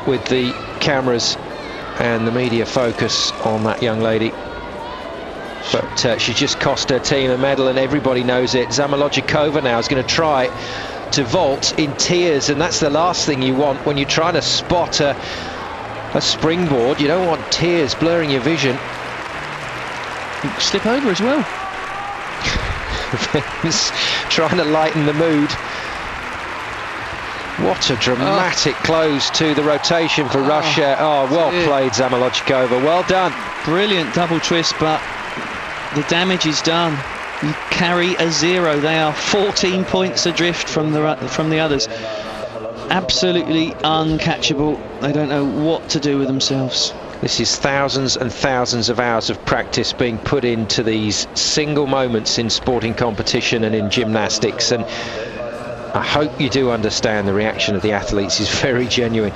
with the cameras and the media focus on that young lady. But she just cost her team a medal, and everybody knows it. Zamolodchikova now is going to try to vault in tears, and that's the last thing you want when you're trying to spot a springboard. You don't want tears blurring your vision. Slip over as well. Trying to lighten the mood. What a dramatic close to the rotation for Russia. Oh, well played, Zamolodchikova. Well done. Brilliant double twist, but the damage is done. You carry a 0. They are 14 points adrift from the others. Absolutely uncatchable. They don't know what to do with themselves. This is thousands and thousands of hours of practice being put into these single moments in sporting competition and in gymnastics, and I hope you do understand the reaction of the athletes is very genuine.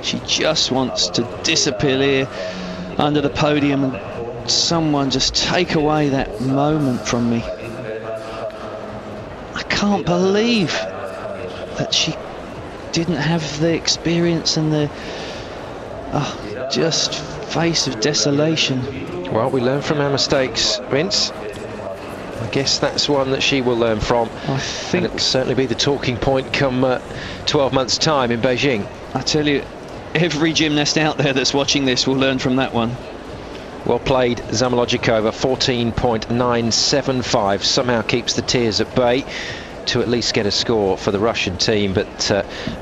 She just wants to disappear under the podium, and someone just take away that moment from me. I can't believe that she didn't have the experience and the just face of desolation. Well, we learn from our mistakes, Vince. I guess that's one that she will learn from. I think it'll certainly be the talking point come 12 months' time in Beijing. I tell you, every gymnast out there that's watching this will learn from that one. Well played, Zamolodchikova. 14.975 somehow keeps the tears at bay to at least get a score for the Russian team, but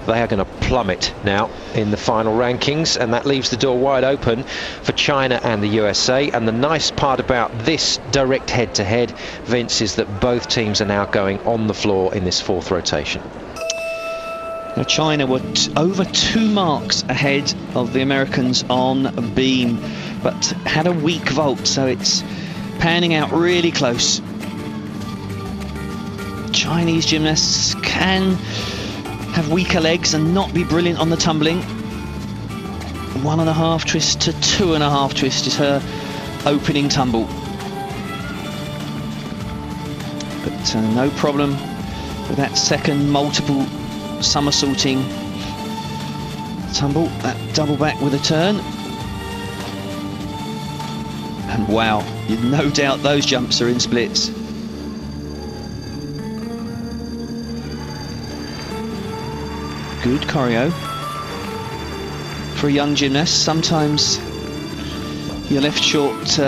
they are going to plummet now in the final rankings, and that leaves the door wide open for China and the USA. And the nice part about this direct head-to-head, Vince, is that both teams are now going on the floor in this fourth rotation. Now, China were over 2 marks ahead of the Americans on beam, but had a weak vault, so it's panning out really close. Chinese gymnasts can have weaker legs and not be brilliant on the tumbling. 1.5 twist to 2.5 twist is her opening tumble. But no problem with that second multiple somersaulting tumble, that double back with a turn. And wow, you've no doubt those jumps are in splits. Good choreo for a young gymnast. Sometimes you're left short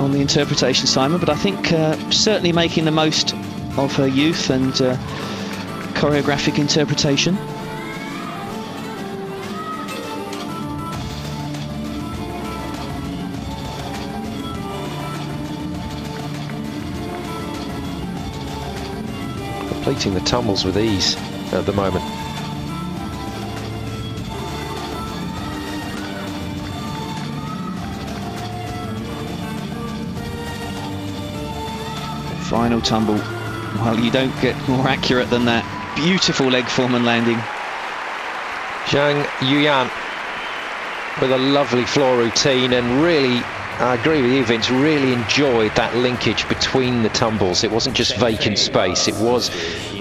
on the interpretation, Simon, but I think certainly making the most of her youth and choreographic interpretation. Completing the tumbles with ease at the moment. Final tumble. Well, you don't get more accurate than that. Beautiful leg form and landing. Zhang Yuyan with a lovely floor routine, and really, I agree with you, Vince, really enjoyed that linkage between the tumbles. It wasn't just vacant space, it was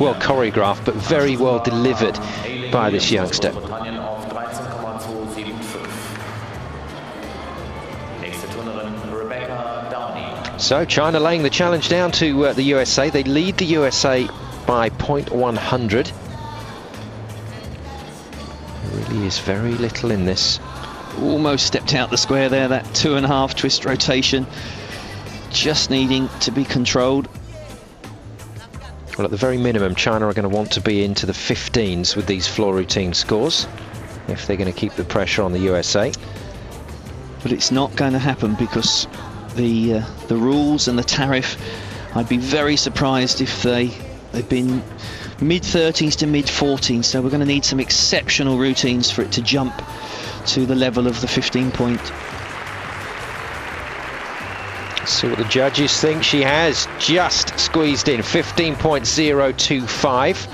well choreographed, but very well delivered by this youngster. So China laying the challenge down to the USA. They lead the USA by 0.100. There really is very little in this. Almost stepped out the square there, that 2.5 twist rotation, just needing to be controlled. Well, at the very minimum, China are going to want to be into the 15s with these floor routine scores if they're going to keep the pressure on the USA. But it's not going to happen because the rules and the tariff, I'd be very surprised if they've been mid-30s to mid-14s, so we're going to need some exceptional routines for it to jump to the level of the 15-point. See what the judges think. She has just squeezed in 15.025.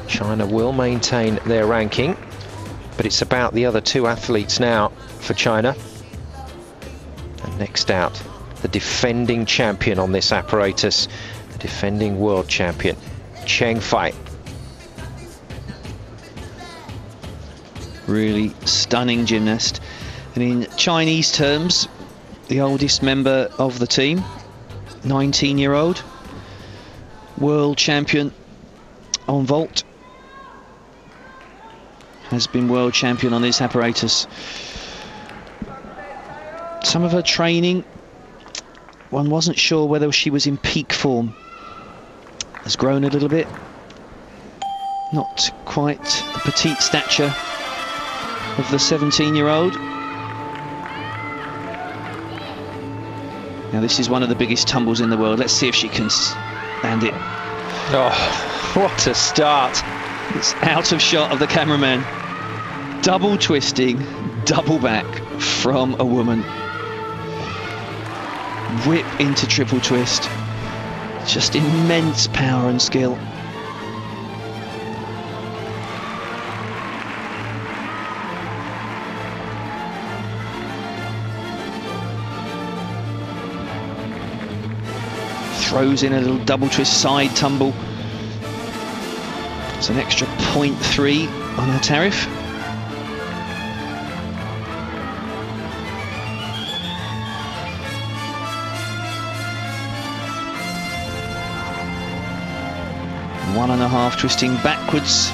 China will maintain their ranking, but it's about the other 2 athletes now for China. And next out, the defending champion on this apparatus, the defending world champion, Cheng Fai. Really stunning gymnast. And in Chinese terms, the oldest member of the team, 19-year-old, world champion on vault, has been world champion on this apparatus. Some of her training, one wasn't sure whether she was in peak form. Has grown a little bit. Not quite the petite stature of the 17-year-old. Now this is one of the biggest tumbles in the world. Let's see if she can land it. Oh, what a start. It's out of shot of the cameraman. Double twisting, double back from a woman. Whip into triple twist. Just immense power and skill. Throws in a little double twist side tumble. It's an extra 0.3 on her tariff. One and a half twisting backwards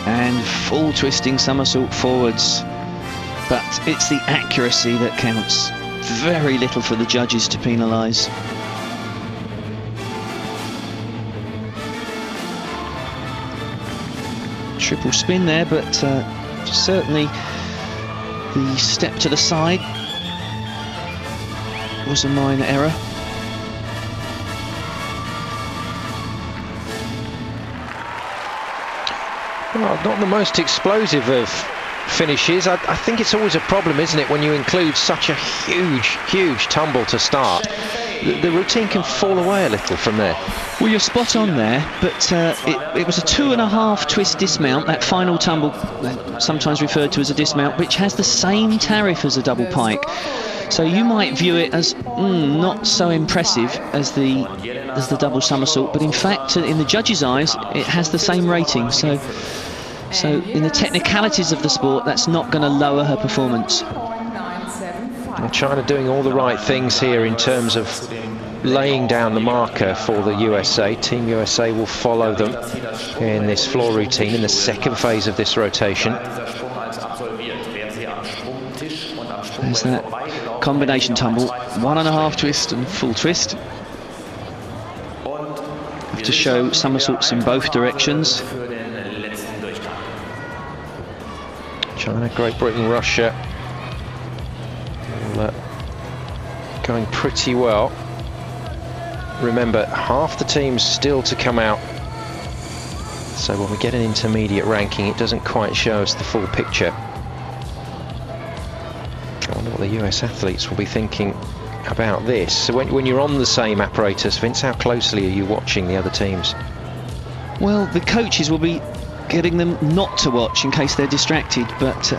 and full twisting somersault forwards. But it's the accuracy that counts. Very little for the judges to penalise. Triple spin there, but certainly the step to the side was a minor error. Well, not the most explosive of finishes. I think it's always a problem, isn't it, when you include such a huge tumble to start. The routine can fall away a little from there. Well, you're spot on there, but it was a 2.5 twist dismount, that final tumble, sometimes referred to as a dismount, which has the same tariff as a double pike. So you might view it as not so impressive as the double somersault, but in fact, in the judges' eyes, it has the same rating. So in the technicalities of the sport, that's not going to lower her performance. Well, China doing all the right things here in terms of laying down the marker for the USA. Team USA will follow them in this floor routine in the second phase of this rotation. There's that combination tumble, 1.5 twist and full twist. Have to show somersaults in both directions. China, Great Britain, Russia, going pretty well. Remember, half the team's still to come out, so when we get an intermediate ranking, it doesn't quite show us the full picture. I wonder what the US athletes will be thinking about this. So when you're on the same apparatus, Vince, how closely are you watching the other teams? Well, the coaches will be getting them not to watch in case they're distracted, but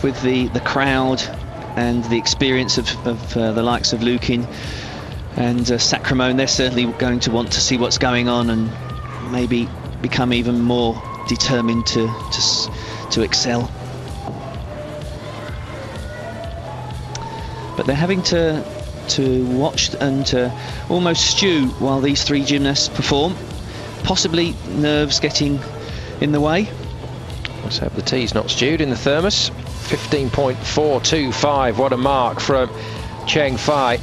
with the crowd and the experience of the likes of Lukin and Sacramone, they're certainly going to want to see what's going on and maybe become even more determined to excel. But they're having to watch and to almost stew while these three gymnasts perform. Possibly nerves getting in the way. Let's hope the tea's not stewed in the thermos. 15.425, what a mark from Cheng Fai.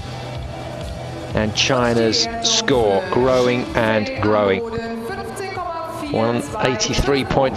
And China's score growing and growing. 183.4.